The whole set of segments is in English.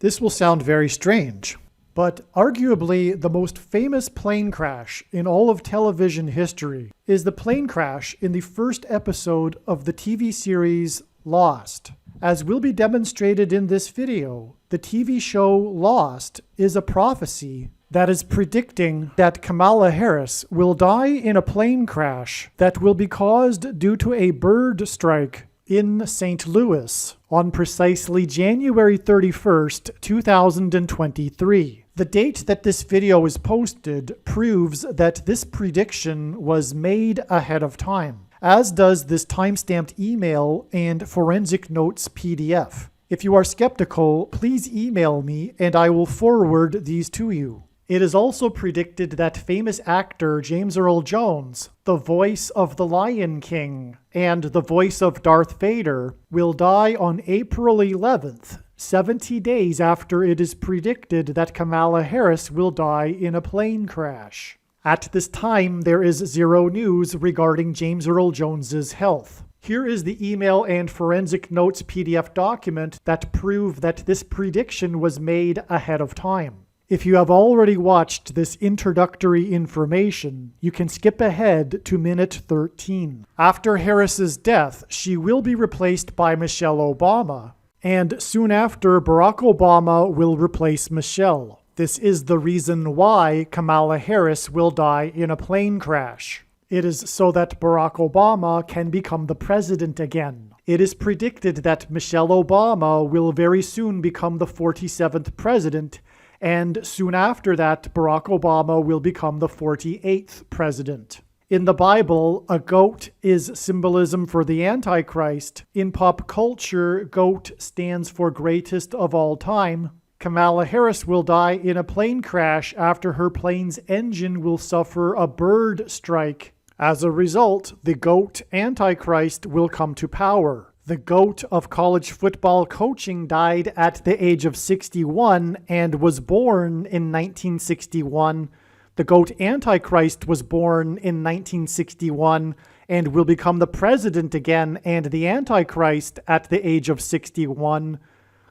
This will sound very strange, but arguably the most famous plane crash in all of television history is the plane crash in the first episode of the TV series Lost. As will be demonstrated in this video, the TV show Lost is a prophecy that is predicting that Kamala Harris will die in a plane crash that will be caused due to a bird strike in St. Louis on precisely January 31st, 2023. The date that this video is posted proves that this prediction was made ahead of time, as does this timestamped email and forensic notes PDF. If you are skeptical, please email me and I will forward these to you. It is also predicted that famous actor James Earl Jones, the voice of the Lion King and the voice of Darth Vader, will die on April 11th, 70 days after it is predicted that Kamala Harris will die in a plane crash. At this time, there is zero news regarding James Earl Jones's health. Here is the email and forensic notes PDF document that prove that this prediction was made ahead of time. If you have already watched this introductory information, you can skip ahead to minute 13. After Harris's death, she will be replaced by Michelle Obama, and soon after, Barack Obama will replace Michelle. This is the reason why Kamala Harris will die in a plane crash. It is so that Barack Obama can become the president again. It is predicted that Michelle Obama will very soon become the 47th president, and soon after that, Barack Obama will become the 48th president. In the Bible, a goat is symbolism for the Antichrist. In pop culture, goat stands for greatest of all time. Kamala Harris will die in a plane crash after her plane's engine will suffer a bird strike. As a result, the goat Antichrist will come to power. The GOAT of college football coaching died at the age of 61 and was born in 1961. The GOAT Antichrist was born in 1961 and will become the president again and the Antichrist at the age of 61.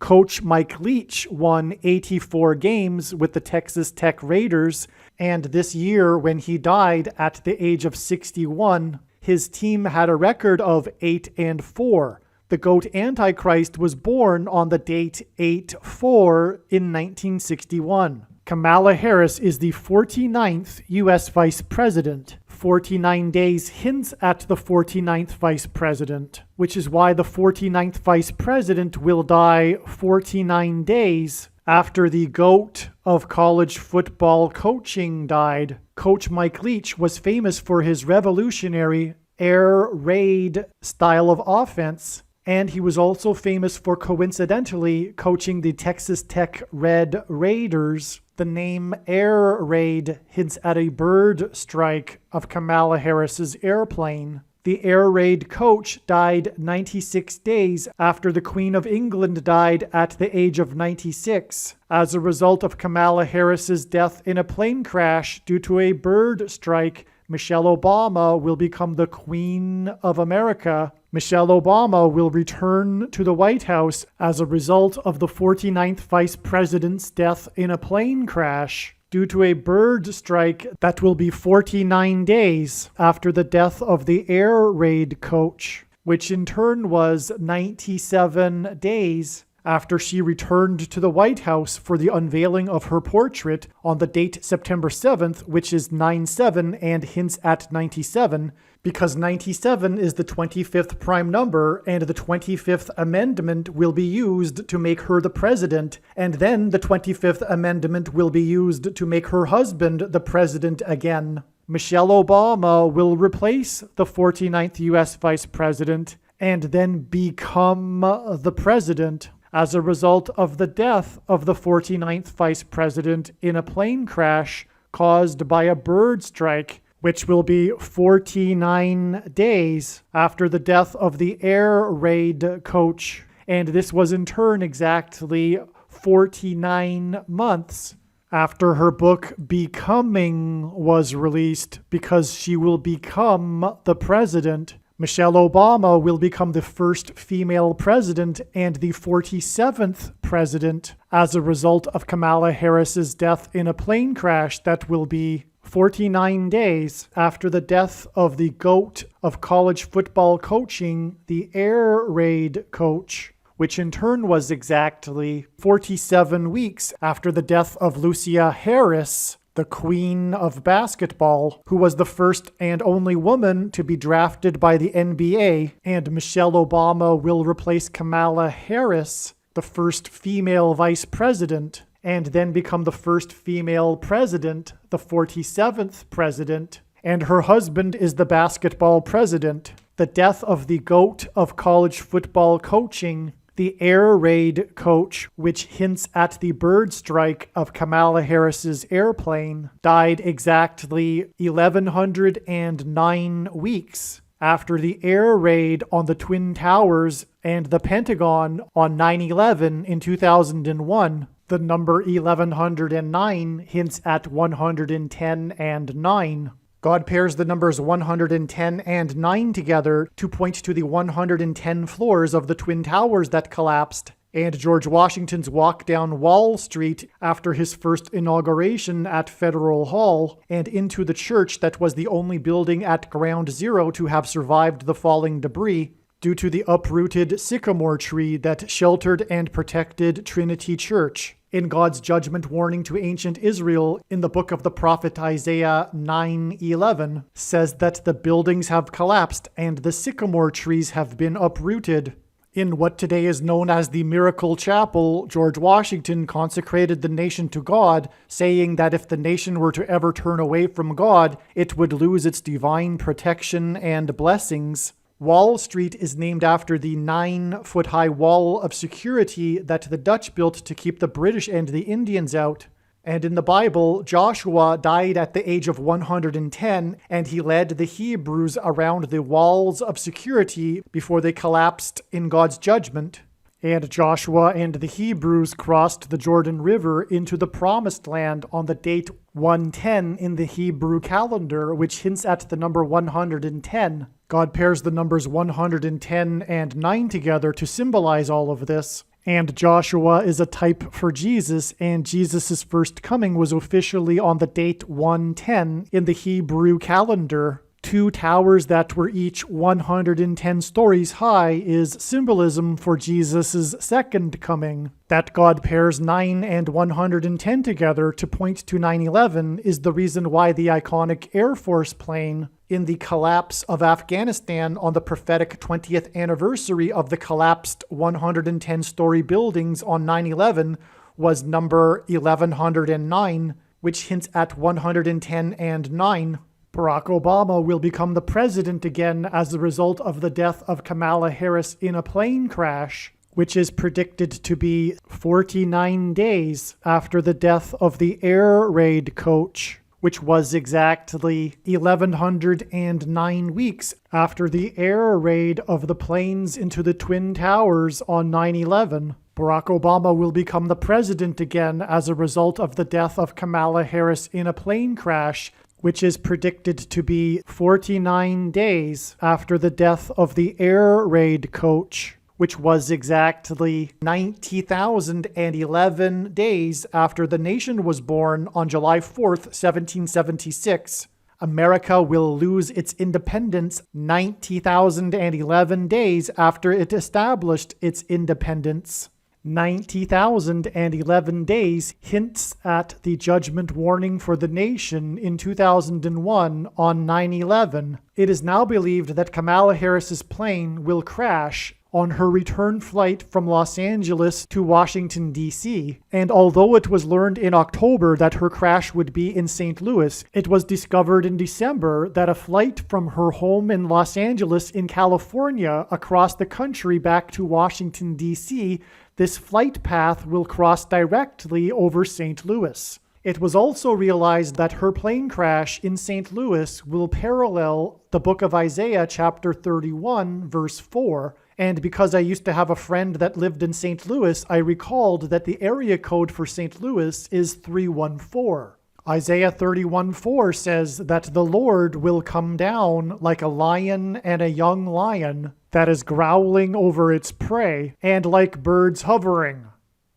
Coach Mike Leach won 84 games with the Texas Tech Raiders, and this year when he died at the age of 61, his team had a record of 8-4. The GOAT Antichrist was born on the date 8-4 in 1961. Kamala Harris is the 49th U.S. Vice President. 49 days hints at the 49th Vice President, which is why the 49th Vice President will die 49 days after the GOAT of college football coaching died. Coach Mike Leach was famous for his revolutionary air raid style of offense, and he was also famous for coincidentally coaching the Texas Tech Red Raiders. The name Air Raid hints at a bird strike of Kamala Harris's airplane. The Air Raid coach died 96 days after the Queen of England died at the age of 96 as a result of Kamala Harris's death in a plane crash due to a bird strike. Michelle Obama will become the Queen of America. Michelle Obama will return to the White House as a result of the 49th Vice President's death in a plane crash due to a bird strike that will be 49 days after the death of the Air Raid coach, which in turn was 97 days after she returned to the White House for the unveiling of her portrait on the date September 7th, which is 9/7 and hints at 97, because 97 is the 25th prime number, and the 25th Amendment will be used to make her the president, and then the 25th Amendment will be used to make her husband the president again. Michelle Obama will replace the 49th U.S. Vice President and then become the president as a result of the death of the 49th Vice President in a plane crash caused by a bird strike, which will be 49 days after the death of the Air Raid coach. And this was in turn exactly 49 months after her book Becoming was released, because she will become the president Michelle Obama will become the first female president and the 47th president as a result of Kamala Harris's death in a plane crash that will be 49 days after the death of the GOAT of college football coaching, the air raid coach, which in turn was exactly 47 weeks after the death of Lucia Harris, the queen of basketball, who was the first and only woman to be drafted by the NBA, and Michelle Obama will replace Kamala Harris, the first female vice president, and then become the first female president, the 47th president, and her husband is the basketball president. The death of the GOAT of college football coaching, the air raid coach, which hints at the bird strike of Kamala Harris's airplane, died exactly 1,109 weeks after the air raid on the Twin Towers and the Pentagon on 9/11 in 2001. The number 1109 hints at 110 and 9. God pairs the numbers 110 and 9 together to point to the 110 floors of the Twin Towers that collapsed, and George Washington's walk down Wall Street after his first inauguration at Federal Hall, and into the church that was the only building at Ground Zero to have survived the falling debris, due to the uprooted sycamore tree that sheltered and protected Trinity Church. In God's judgment warning to ancient Israel in the book of the prophet Isaiah 9:11 says that the buildings have collapsed and the sycamore trees have been uprooted. In what today is known as the Miracle Chapel, George Washington consecrated the nation to God, saying that if the nation were to ever turn away from God, it would lose its divine protection and blessings. Wall Street is named after the 9-foot-high wall of security that the Dutch built to keep the British and the Indians out. And in the Bible, Joshua died at the age of 110, and he led the Hebrews around the walls of security before they collapsed in God's judgment. And Joshua and the Hebrews crossed the Jordan River into the Promised Land on the date 110 in the Hebrew calendar, which hints at the number 110. God pairs the numbers 110 and 9 together to symbolize all of this. And Joshua is a type for Jesus, and Jesus' first coming was officially on the date 110 in the Hebrew calendar. 2 towers that were each 110 stories high is symbolism for Jesus' second coming. That God pairs 9 and 110 together to point to 9/11 is the reason why the iconic Air Force plane in the collapse of Afghanistan on the prophetic 20th anniversary of the collapsed 110-story buildings on 9/11 was number 1109, which hints at 110 and 9. Barack Obama will become the president again as a result of the death of Kamala Harris in a plane crash, which is predicted to be 49 days after the death of the air raid coach, which was exactly 1,109 weeks after the air raid of the planes into the Twin Towers on 9/11. Barack Obama will become the president again as a result of the death of Kamala Harris in a plane crash, which is predicted to be 49 days after the death of the air raid coach, which was exactly 90,011 days after the nation was born on July 4th, 1776. America will lose its independence 90,011 days after it established its independence. 90,011 days hints at the judgment warning for the nation in 2001 on 9/11. It is now believed that Kamala Harris's plane will crash on her return flight from Los Angeles to Washington, D.C. And although it was learned in October that her crash would be in St. Louis, it was discovered in December that a flight from her home in Los Angeles in California across the country back to Washington, D.C., this flight path will cross directly over St. Louis. It was also realized that her plane crash in St. Louis will parallel the book of Isaiah chapter 31, verse 4. And because I used to have a friend that lived in St. Louis, I recalled that the area code for St. Louis is 314. Isaiah 31:4 says that the Lord will come down like a lion and a young lion that is growling over its prey, and like birds hovering.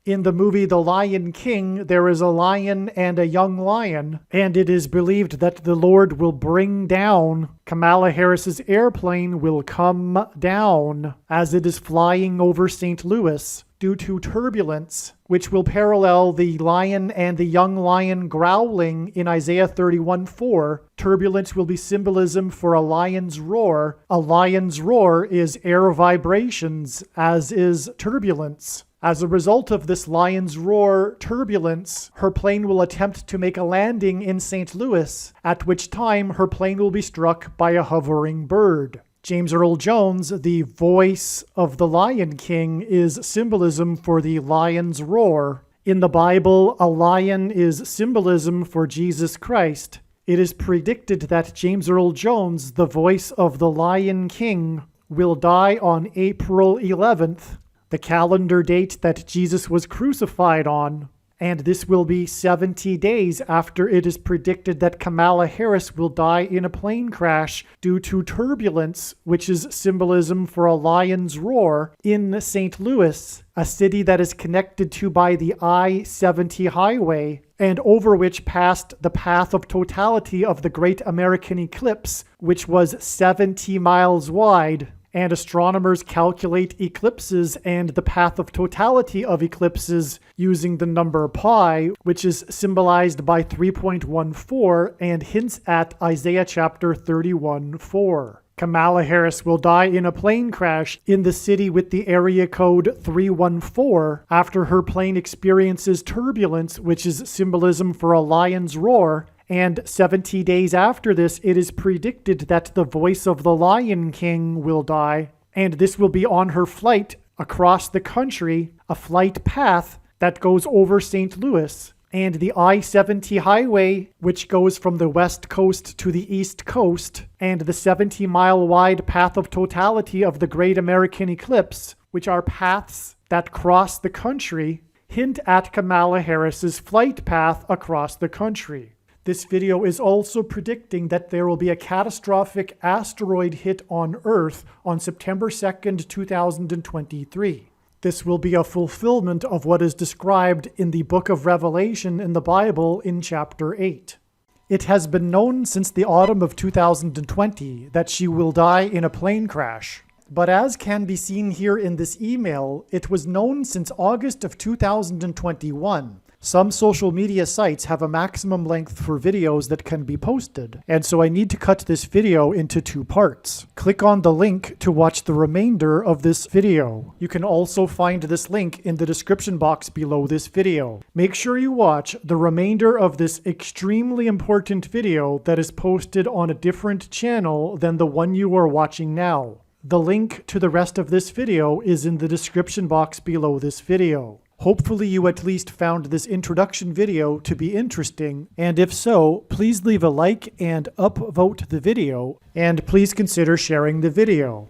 In the movie The Lion King, there is a lion and a young lion, and it is believed that the Lord will bring down, Kamala Harris's airplane will come down as it is flying over St. Louis due to turbulence, which will parallel the lion and the young lion growling in Isaiah 31:4. Turbulence will be symbolism for a lion's roar. A lion's roar is air vibrations, as is turbulence. As a result of this lion's roar turbulence, her plane will attempt to make a landing in St. Louis, at which time her plane will be struck by a hovering bird. James Earl Jones, the voice of the Lion King, is symbolism for the lion's roar. In the Bible, a lion is symbolism for Jesus Christ. It is predicted that James Earl Jones, the voice of the Lion King, will die on April 11th, the calendar date that Jesus was crucified on, and this will be 70 days after it is predicted that Kamala Harris will die in a plane crash due to turbulence, which is symbolism for a lion's roar, in St. Louis, a city that is connected to by the I-70 highway, and over which passed the path of totality of the Great American Eclipse, which was 70 miles wide. And astronomers calculate eclipses and the path of totality of eclipses using the number pi, which is symbolized by 3.14 and hints at Isaiah chapter 31:4. Kamala Harris will die in a plane crash in the city with the area code 314 after her plane experiences turbulence, which is symbolism for a lion's roar. And 70 days after this, it is predicted that the voice of the Lion King will die, and this will be on her flight across the country, a flight path that goes over St. Louis. And the I-70 highway, which goes from the west coast to the east coast, and the 70-mile wide path of totality of the Great American Eclipse, which are paths that cross the country, hint at Kamala Harris's flight path across the country. This video is also predicting that there will be a catastrophic asteroid hit on Earth on September 2nd, 2023. This will be a fulfillment of what is described in the book of Revelation in the Bible in chapter 8. It has been known since the autumn of 2020 that she will die in a plane crash. But as can be seen here in this email, it was known since August of 2021. Some social media sites have a maximum length for videos that can be posted, and so I need to cut this video into 2 parts. Click on the link to watch the remainder of this video. You can also find this link in the description box below this video. Make sure you watch the remainder of this extremely important video that is posted on a different channel than the one you are watching now. The link to the rest of this video is in the description box below this video. Hopefully you at least found this introduction video to be interesting, and if so, please leave a like and upvote the video, and please consider sharing the video.